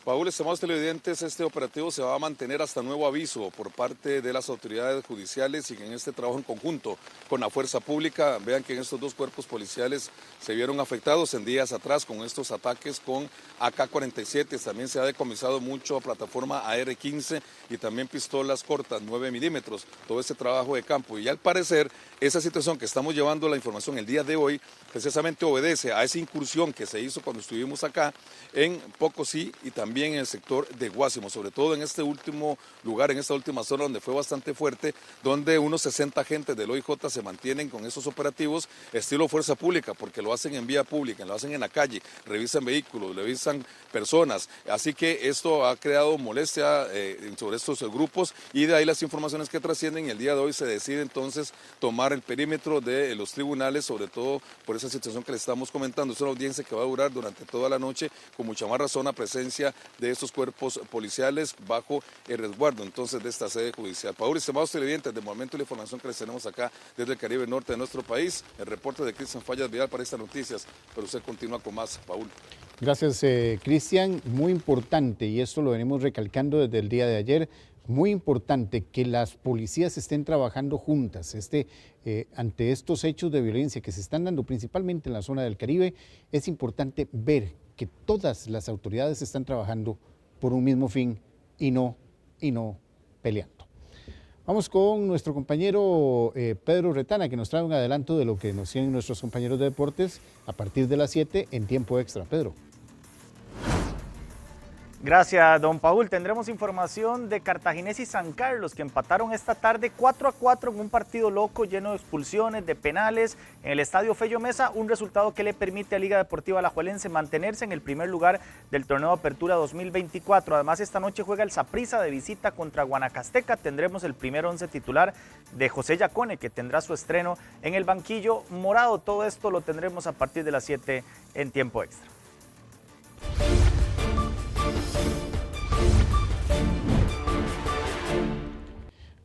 Paul, estimados televidentes, este operativo se va a mantener hasta nuevo aviso por parte de las autoridades judiciales y en este trabajo en conjunto con la fuerza pública. Vean que en estos 2 cuerpos policiales se vieron afectados en días atrás con estos ataques con AK-47. También se ha decomisado mucho plataforma AR-15 y también pistolas cortas 9 milímetros. Todo este trabajo de campo. Y al parecer, esa situación que estamos llevando la información el día de hoy precisamente obedece a esa incursión que se hizo cuando estuvimos acá en Pocosí y también en el sector de Guásimo, sobre todo en este último lugar, en esta última zona donde fue bastante fuerte, donde unos 60 agentes del OIJ se mantienen con esos operativos estilo fuerza pública, porque lo hacen en vía pública, lo hacen en la calle, revisan vehículos, revisan personas, así que esto ha creado molestia sobre estos grupos y de ahí las informaciones que trascienden y el día de hoy se decide entonces tomar el perímetro de los tribunales, sobre todo por esa situación que les estamos comentando. Es una audiencia que va a durar durante toda la noche, con mucha más razón a presencia de estos cuerpos policiales bajo el resguardo entonces de esta sede judicial. Paul, estimados televidentes, de momento la información que les tenemos acá desde el Caribe Norte de nuestro país, el reporte de Cristian Fallas Vidal para estas noticias, pero usted continúa con más, Paul. Gracias, Cristian, muy importante, y esto lo venimos recalcando desde el día de ayer, muy importante que las policías estén trabajando juntas. Ante estos hechos de violencia que se están dando principalmente en la zona del Caribe, es importante ver que todas las autoridades están trabajando por un mismo fin y no peleando. Vamos con nuestro compañero Pedro Retana, que nos trae un adelanto de lo que nos tienen nuestros compañeros de deportes a partir de las 7 en tiempo extra. Pedro. Gracias, don Paul. Tendremos información de Cartaginés y San Carlos, que empataron esta tarde 4-4 en un partido loco lleno de expulsiones, de penales en el Estadio Fello Mesa, un resultado que le permite a Liga Deportiva Alajuelense mantenerse en el primer lugar del torneo de Apertura 2024. Además, esta noche juega el Saprissa de visita contra Guanacasteca. Tendremos el primer 11 titular de José Yacone, que tendrá su estreno en el banquillo morado. Todo esto lo tendremos a partir de las 7 en tiempo extra.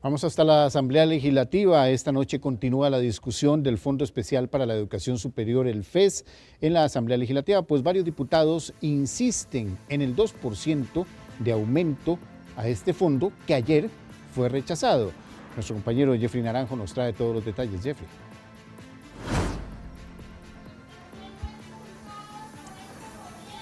Vamos hasta la Asamblea Legislativa. Esta noche continúa la discusión del Fondo Especial para la Educación Superior, el FES, en la Asamblea Legislativa, pues varios diputados insisten en el 2% de aumento a este fondo que ayer fue rechazado. Nuestro compañero Jeffrey Naranjo nos trae todos los detalles. Jeffrey.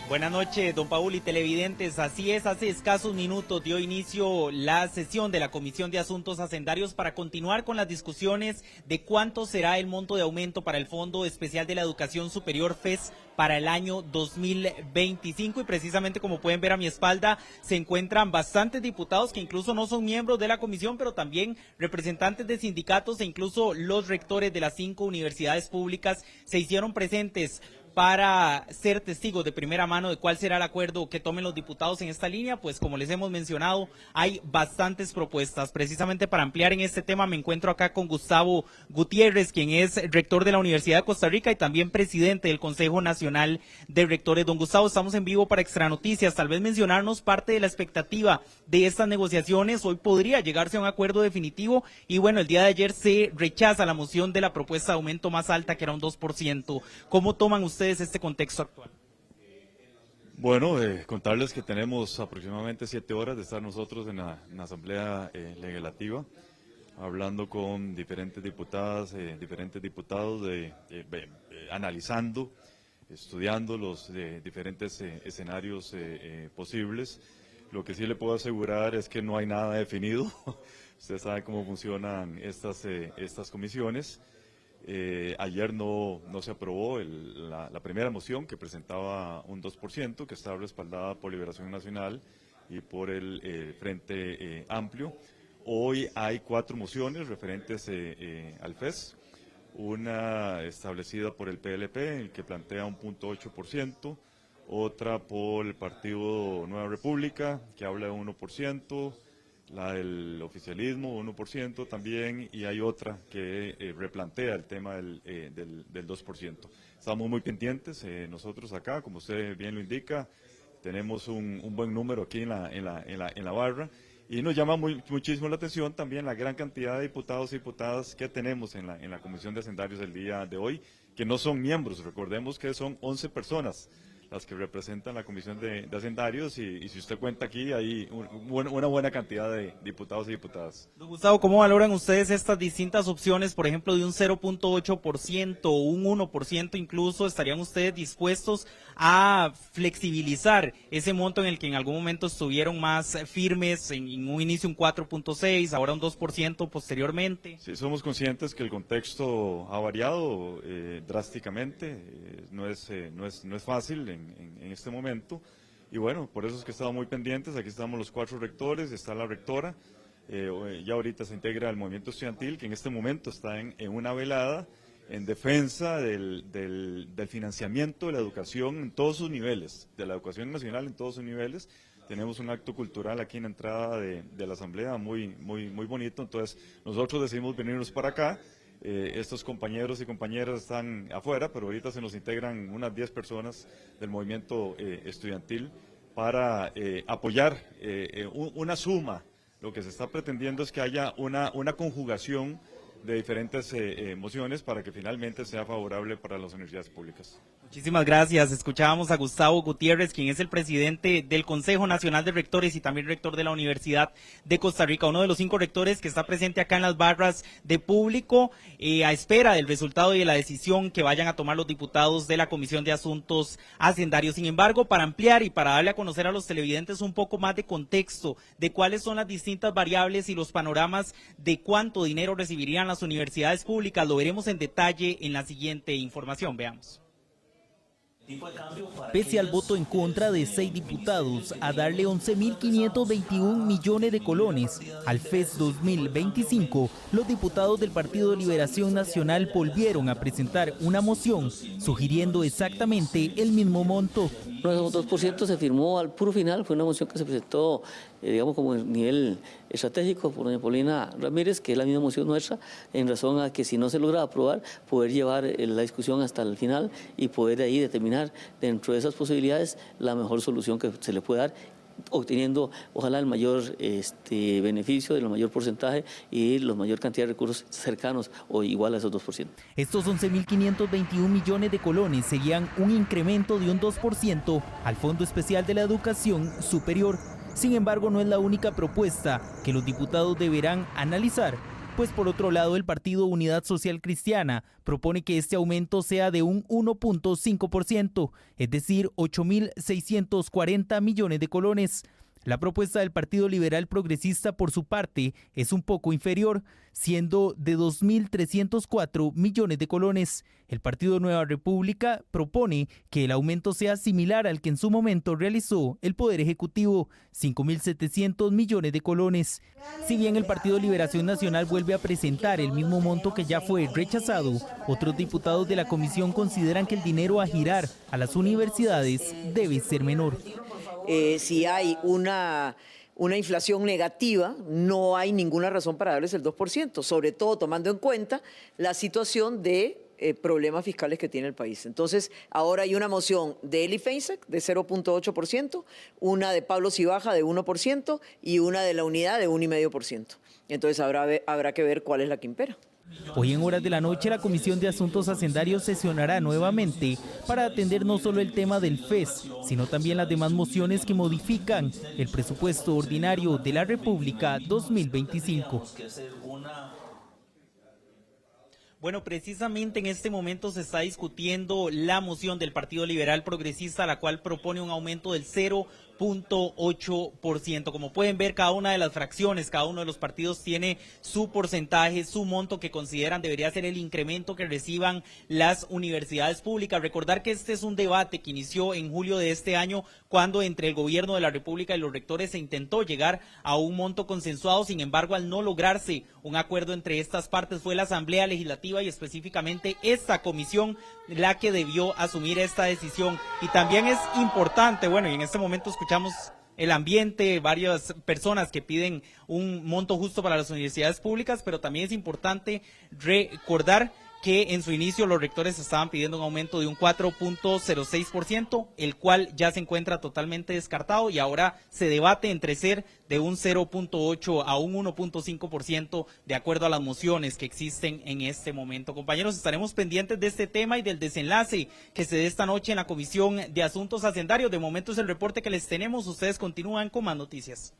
Buenas noches, don Paul y televidentes. Así es, hace escasos minutos dio inicio la sesión de la Comisión de Asuntos Hacendarios para continuar con las discusiones de cuánto será el monto de aumento para el Fondo Especial de la Educación Superior FES para el año 2025, y precisamente como pueden ver a mi espalda se encuentran bastantes diputados que incluso no son miembros de la comisión, pero también representantes de sindicatos e incluso los rectores de las 5 universidades públicas se hicieron presentes para ser testigos de primera mano de cuál será el acuerdo que tomen los diputados en esta línea. Pues como les hemos mencionado, hay bastantes propuestas. Precisamente para ampliar en este tema me encuentro acá con Gustavo Gutiérrez, quien es rector de la Universidad de Costa Rica y también presidente del Consejo Nacional de Rectores. Don Gustavo, estamos en vivo para Extra Noticias. Tal vez mencionarnos parte de la expectativa de estas negociaciones. Hoy podría llegarse a un acuerdo definitivo y bueno, el día de ayer se rechaza la moción de la propuesta de aumento más alta, que era un 2%. ¿Cómo toman ustedes este contexto actual? Bueno, contarles que tenemos aproximadamente 7 horas de estar nosotros en la Asamblea Legislativa, hablando con diferentes diputadas, diferentes diputados, analizando, estudiando los diferentes escenarios posibles. Lo que sí le puedo asegurar es que no hay nada definido. Usted sabe cómo funcionan estas comisiones. Ayer no se aprobó la primera moción, que presentaba un 2%, que estaba respaldada por Liberación Nacional y por el Frente Amplio. Hoy hay 4 mociones referentes al FES, una establecida por el PLP, que plantea un 0.8%, otra por el Partido Nueva República, que habla de 1%, la del oficialismo 1% también, y hay otra que replantea el tema del 2%. Estamos muy pendientes nosotros acá, como usted bien lo indica, tenemos un buen número aquí en la barra, y nos llama muchísimo la atención también la gran cantidad de diputados y diputadas que tenemos en la Comisión de Hacendarios el día de hoy, que no son miembros. Recordemos que son 11 personas las que representan la Comisión de Hacendarios, y si usted cuenta aquí hay una buena cantidad de diputados y diputadas. Don Gustavo, ¿cómo valoran ustedes estas distintas opciones, por ejemplo, de un 0.8% o un 1% incluso? ¿Estarían ustedes dispuestos a flexibilizar ese monto en el que en algún momento estuvieron más firmes, en un inicio un 4.6%, ahora un 2% posteriormente? Sí, somos conscientes que el contexto ha variado drásticamente, no es fácil en este momento, y bueno, por eso es que estamos muy pendientes. Aquí estamos los 4 rectores, está la rectora, ya ahorita se integra el movimiento estudiantil, que en este momento está en una velada en defensa del financiamiento de la educación en todos sus niveles, de la educación nacional en todos sus niveles. Tenemos un acto cultural aquí en la entrada de la asamblea muy bonito, entonces nosotros decidimos venirnos para acá. Estos compañeros y compañeras están afuera, pero ahorita se nos integran unas 10 personas del movimiento estudiantil para apoyar una suma. Lo que se está pretendiendo es que haya una conjugación de diferentes mociones para que finalmente sea favorable para las universidades públicas. Muchísimas gracias. Escuchábamos a Gustavo Gutiérrez, quien es el presidente del Consejo Nacional de Rectores y también rector de la Universidad de Costa Rica, uno de los 5 rectores que está presente acá en las barras de público, a espera del resultado y de la decisión que vayan a tomar los diputados de la Comisión de Asuntos Hacendarios. Sin embargo, para ampliar y para darle a conocer a los televidentes un poco más de contexto de cuáles son las distintas variables y los panoramas de cuánto dinero recibirían las universidades públicas, lo veremos en detalle en la siguiente información. Veamos. Pese al voto en contra de 6 diputados a darle 11.521 millones de colones al FES 2025, los diputados del Partido de Liberación Nacional volvieron a presentar una moción sugiriendo exactamente el mismo monto. No, ese 2% se firmó al puro final, fue una moción que se presentó, digamos, como en nivel estratégico por doña Paulina Ramírez, que es la misma moción nuestra, en razón a que si no se logra aprobar, poder llevar la discusión hasta el final y poder de ahí determinar dentro de esas posibilidades la mejor solución que se le puede dar, obteniendo ojalá el mayor beneficio, el mayor porcentaje y la mayor cantidad de recursos cercanos o igual a esos 2%. Estos 11.521 millones de colones serían un incremento de un 2% al Fondo Especial de la Educación Superior. Sin embargo, no es la única propuesta que los diputados deberán analizar pues por otro lado el Partido Unidad Social Cristiana propone que este aumento sea de un 1.5%, es decir, 8.640 millones de colones. La propuesta del Partido Liberal Progresista, por su parte, es un poco inferior, siendo de 2.304 millones de colones. El Partido Nueva República propone que el aumento sea similar al que en su momento realizó el Poder Ejecutivo, 5.700 millones de colones. Si bien el Partido Liberación Nacional vuelve a presentar el mismo monto que ya fue rechazado, otros diputados de la comisión consideran que el dinero a girar a las universidades debe ser menor. Si hay una inflación negativa, no hay ninguna razón para darles el 2%, sobre todo tomando en cuenta la situación de problemas fiscales que tiene el país. Entonces, ahora hay una moción de Eli Feinsack de 0.8%, una de Pablo Cibaja de 1% y una de la Unidad de 1,5%. Entonces, habrá que ver cuál es la que impera. Hoy en horas de la noche la Comisión de Asuntos Hacendarios sesionará nuevamente para atender no solo el tema del FES, sino también las demás mociones que modifican el presupuesto ordinario de la República 2025. Bueno, precisamente en este momento se está discutiendo la moción del Partido Liberal Progresista, la cual propone un aumento del 0.8%. Como pueden ver, cada una de las fracciones, cada uno de los partidos tiene su porcentaje, su monto que consideran debería ser el incremento que reciban las universidades públicas. Recordar que este es un debate que inició en julio de este año, cuando entre el gobierno de la República y los rectores se intentó llegar a un monto consensuado. Sin embargo, al no lograrse un acuerdo entre estas partes, fue la Asamblea Legislativa y específicamente esta comisión la que debió asumir esta decisión. Y también es importante, bueno, y en este momento escuchamos el ambiente, varias personas que piden un monto justo para las universidades públicas, pero también es importante recordar que en su inicio los rectores estaban pidiendo un aumento de un 4.06%, el cual ya se encuentra totalmente descartado y ahora se debate entre ser de un 0.8 a un 1.5% de acuerdo a las mociones que existen en este momento. Compañeros, estaremos pendientes de este tema y del desenlace que se dé esta noche en la Comisión de Asuntos Hacendarios. De momento es el reporte que les tenemos. Ustedes continúan con más noticias.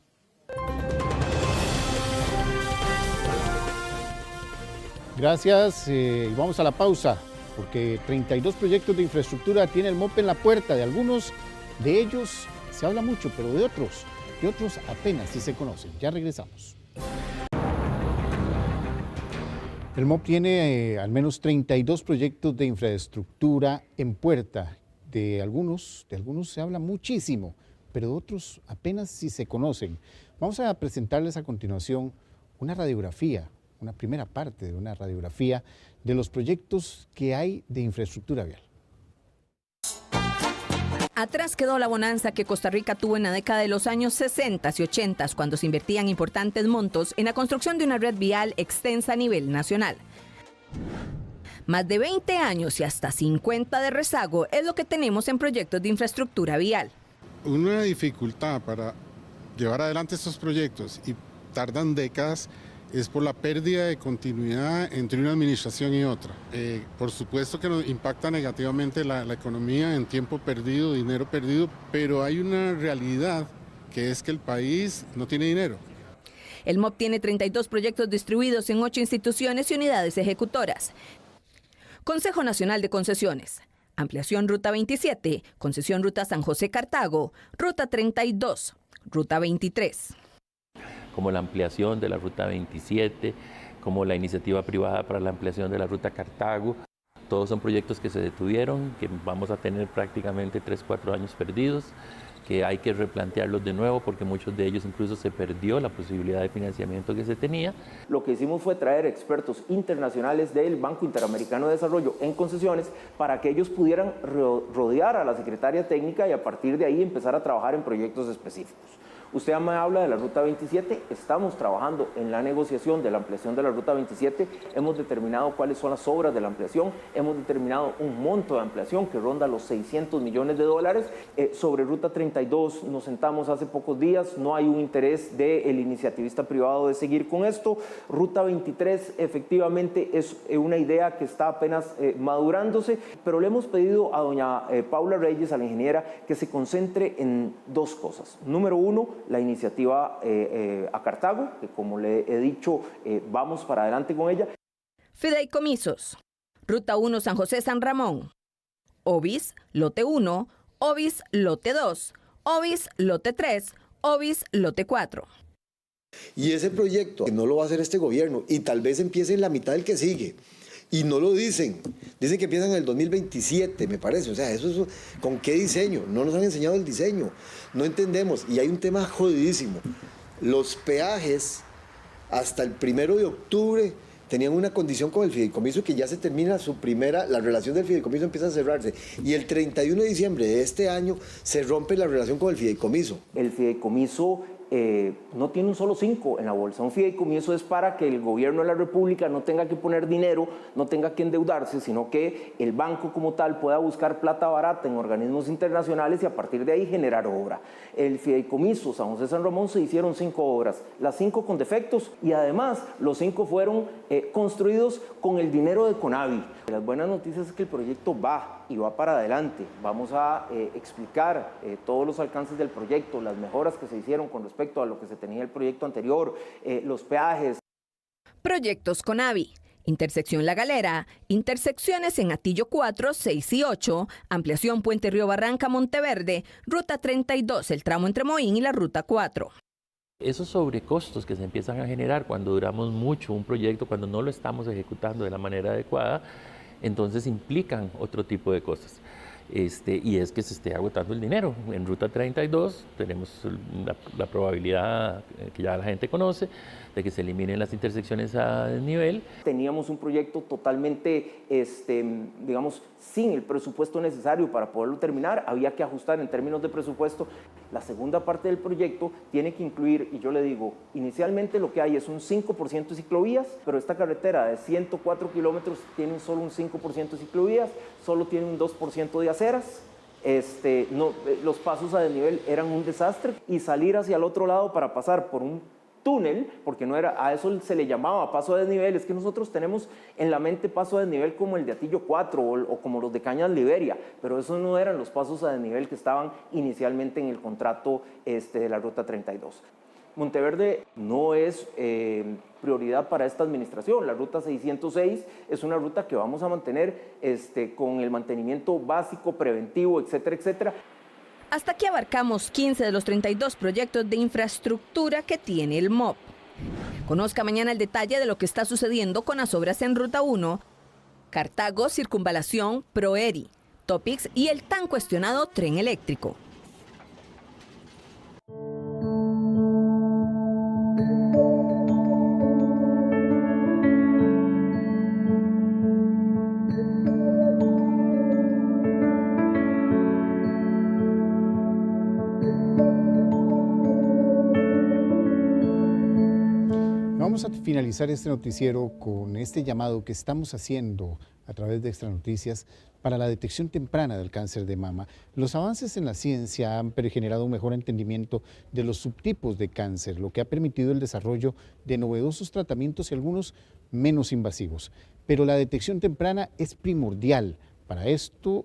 Gracias, vamos a la pausa, porque 32 proyectos de infraestructura tiene el MOP en la puerta. De algunos de ellos se habla mucho, pero de otros apenas sí se conocen. Ya regresamos. El MOP tiene al menos 32 proyectos de infraestructura en puerta. De algunos se habla muchísimo, pero de otros apenas sí se conocen. Vamos a presentarles a continuación una radiografía, una primera parte de una radiografía de los proyectos que hay de infraestructura vial. Atrás quedó la bonanza que Costa Rica tuvo en la década de los años 60 y 80, cuando se invertían importantes montos en la construcción de una red vial extensa a nivel nacional. Más de 20 años y hasta 50 de rezago es lo que tenemos en proyectos de infraestructura vial. Una dificultad para llevar adelante estos proyectos, y tardan décadas, es por la pérdida de continuidad entre una administración y otra. Por supuesto que nos impacta negativamente la economía en tiempo perdido, dinero perdido, pero hay una realidad que es que el país no tiene dinero. El MOP tiene 32 proyectos distribuidos en 8 instituciones y unidades ejecutoras. Consejo Nacional de Concesiones, Ampliación Ruta 27, Concesión Ruta San José-Cartago, Ruta 32, Ruta 23. Como la ampliación de la Ruta 27, como la iniciativa privada para la ampliación de la Ruta Cartago. Todos son proyectos que se detuvieron, que vamos a tener prácticamente 3-4 años perdidos, que hay que replantearlos de nuevo porque muchos de ellos incluso se perdió la posibilidad de financiamiento que se tenía. Lo que hicimos fue traer expertos internacionales del Banco Interamericano de Desarrollo en concesiones para que ellos pudieran rodear a la Secretaría Técnica y a partir de ahí empezar a trabajar en proyectos específicos. Usted me habla de la Ruta 27, estamos trabajando en la negociación de la ampliación de la Ruta 27, hemos determinado cuáles son las obras de la ampliación, hemos determinado un monto de ampliación que ronda los $600 millones. Sobre Ruta 32 nos sentamos hace pocos días, no hay un interés del iniciativista privado de seguir con esto. Ruta 23 efectivamente es una idea que está apenas madurándose, pero le hemos pedido a doña Paula Reyes, a la ingeniera, que se concentre en dos cosas. Número uno, la iniciativa a Cartago, que como le he dicho, vamos para adelante con ella. Fideicomisos. Ruta 1 San José San Ramón. OBIS, lote 1, OBIS, lote 2, OBIS, lote 3, OBIS, lote 4. Y ese proyecto que no lo va a hacer este gobierno y tal vez empiece en la mitad del que sigue. Y no lo dicen. Dicen que empiezan en el 2027, me parece. O sea, ¿con qué diseño? No nos han enseñado el diseño. No entendemos. Y hay un tema jodidísimo. Los peajes hasta el 1 de octubre tenían una condición con el fideicomiso que ya se termina la relación del fideicomiso empieza a cerrarse. Y el 31 de diciembre de este año se rompe la relación con el fideicomiso. El fideicomiso no tiene un solo 5 en la bolsa. Un fideicomiso es para que el gobierno de la República no tenga que poner dinero, no tenga que endeudarse, sino que el banco como tal pueda buscar plata barata en organismos internacionales y a partir de ahí generar obra. El fideicomiso San José San Ramón se hicieron 5 obras, las 5 con defectos y además los 5 fueron construidos con el dinero de Conavi. Las buenas noticias es que el proyecto va y va para adelante. Vamos a explicar todos los alcances del proyecto, las mejoras que se hicieron con respecto a lo que se tenía el proyecto anterior, los peajes. Proyectos Conavi. Intersección La Galera, intersecciones en Atillo 4, 6 y 8, ampliación Puente Río Barranca Monteverde, Ruta 32, el tramo entre Moín y la Ruta 4. Esos sobrecostos que se empiezan a generar cuando duramos mucho un proyecto, cuando no lo estamos ejecutando de la manera adecuada, entonces implican otro tipo de cosas. Y es que se esté agotando el dinero. En Ruta 32 tenemos la probabilidad que ya la gente conoce de que se eliminen las intersecciones a desnivel. Teníamos un proyecto totalmente, digamos, sin el presupuesto necesario para poderlo terminar. Había que ajustar en términos de presupuesto. La segunda parte del proyecto tiene que incluir, y yo le digo, inicialmente lo que hay es un 5% de ciclovías, pero esta carretera de 104 kilómetros tiene solo un 5% de ciclovías, solo tiene un 2% de aceras. Los pasos a desnivel eran un desastre y salir hacia el otro lado para pasar por un túnel, porque no era, a eso se le llamaba paso a desnivel, es que nosotros tenemos en la mente paso a desnivel como el de Atillo 4 o como los de Cañas Liberia, pero esos no eran los pasos a desnivel que estaban inicialmente en el contrato de la Ruta 32. Monteverde no es prioridad para esta administración. La Ruta 606 es una ruta que vamos a mantener con el mantenimiento básico, preventivo, etcétera, etcétera. Hasta aquí abarcamos 15 de los 32 proyectos de infraestructura que tiene el MOP. Conozca mañana el detalle de lo que está sucediendo con las obras en Ruta 1, Cartago, Circunvalación, Proeri, Topics y el tan cuestionado tren eléctrico. Vamos a finalizar este noticiero con este llamado que estamos haciendo a través de Extra Noticias para la detección temprana del cáncer de mama. Los avances en la ciencia han generado un mejor entendimiento de los subtipos de cáncer, lo que ha permitido el desarrollo de novedosos tratamientos y algunos menos invasivos. Pero la detección temprana es primordial para esto,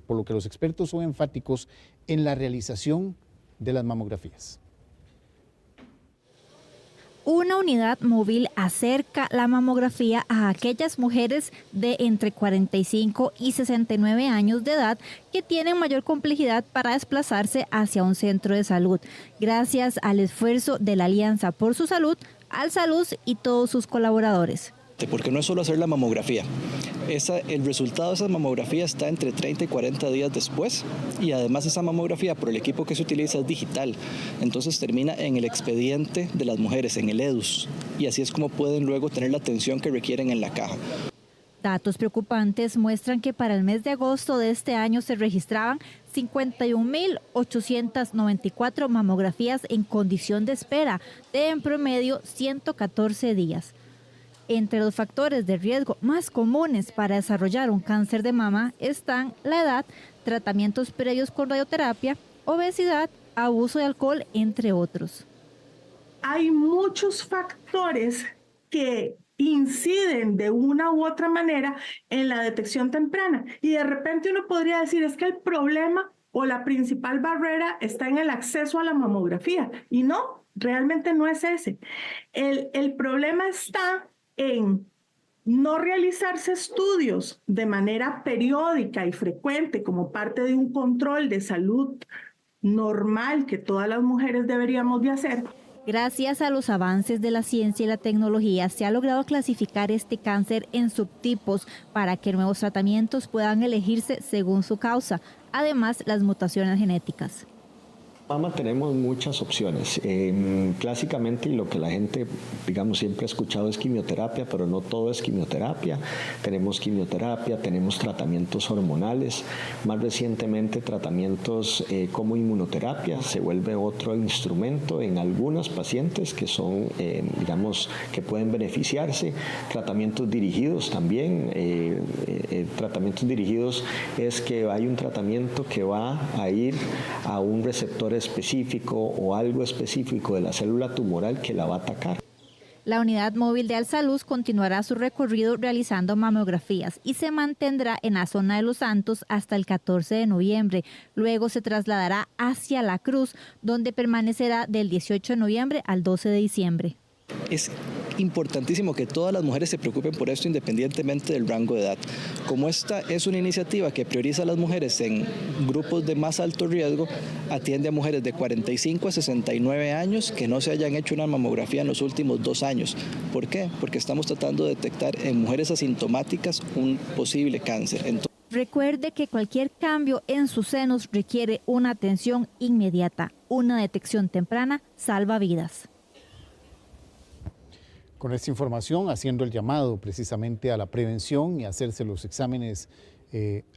por lo que los expertos son enfáticos en la realización de las mamografías. Una unidad móvil acerca la mamografía a aquellas mujeres de entre 45 y 69 años de edad que tienen mayor complejidad para desplazarse hacia un centro de salud, gracias al esfuerzo de la Alianza por su Salud, Alsaluz y todos sus colaboradores. Porque no es solo hacer la mamografía. El resultado de esa mamografía está entre 30 y 40 días después y además esa mamografía por el equipo que se utiliza es digital, entonces termina en el expediente de las mujeres, en el EDUS, y así es como pueden luego tener la atención que requieren en la caja. Datos preocupantes muestran que para el mes de agosto de este año se registraban 51.894 mamografías en condición de espera de en promedio 114 días. Entre los factores de riesgo más comunes para desarrollar un cáncer de mama están la edad, tratamientos previos con radioterapia, obesidad, abuso de alcohol, entre otros. Hay muchos factores que inciden de una u otra manera en la detección temprana y de repente uno podría decir es que el problema o la principal barrera está en el acceso a la mamografía. Y no, realmente no es ese. El problema está en no realizarse estudios de manera periódica y frecuente como parte de un control de salud normal que todas las mujeres deberíamos de hacer. Gracias a los avances de la ciencia y la tecnología, se ha logrado clasificar este cáncer en subtipos para que nuevos tratamientos puedan elegirse según su causa, además las mutaciones genéticas. Mama tenemos muchas opciones. Clásicamente, y lo que la gente, digamos, siempre ha escuchado es quimioterapia, pero no todo es quimioterapia. Tenemos quimioterapia, tenemos tratamientos hormonales, más recientemente tratamientos como inmunoterapia, se vuelve otro instrumento en algunos pacientes que son, digamos, que pueden beneficiarse. Tratamientos dirigidos también. Tratamientos dirigidos es que hay un tratamiento que va a ir a un receptor específico o algo específico de la célula tumoral que la va a atacar. La unidad móvil de Alsaluz continuará su recorrido realizando mamografías y se mantendrá en la zona de Los Santos hasta el 14 de noviembre. Luego se trasladará hacia La Cruz, donde permanecerá del 18 de noviembre al 12 de diciembre. Es importantísimo que todas las mujeres se preocupen por esto independientemente del rango de edad. Como esta es una iniciativa que prioriza a las mujeres en grupos de más alto riesgo, atiende a mujeres de 45 a 69 años que no se hayan hecho una mamografía en los últimos 2 años. ¿Por qué? Porque estamos tratando de detectar en mujeres asintomáticas un posible cáncer. Recuerde que cualquier cambio en sus senos requiere una atención inmediata. Una detección temprana salva vidas. Con esta información, haciendo el llamado precisamente a la prevención y hacerse los exámenes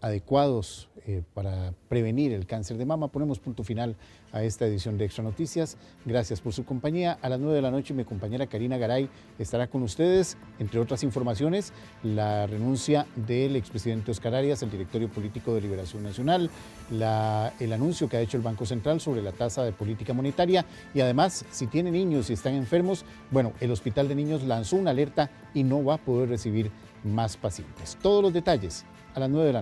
adecuados para prevenir el cáncer de mama, ponemos punto final a esta edición de Extra Noticias. Gracias por su compañía. A las 9 de la noche mi compañera Karina Garay estará con ustedes. Entre otras informaciones, la renuncia del expresidente Oscar Arias, el directorio político de Liberación Nacional, el anuncio que ha hecho el Banco Central sobre la tasa de política monetaria y además, si tienen niños y están enfermos, bueno, el Hospital de Niños lanzó una alerta y no va a poder recibir más pacientes. Todos los detalles a las 9 de la noche.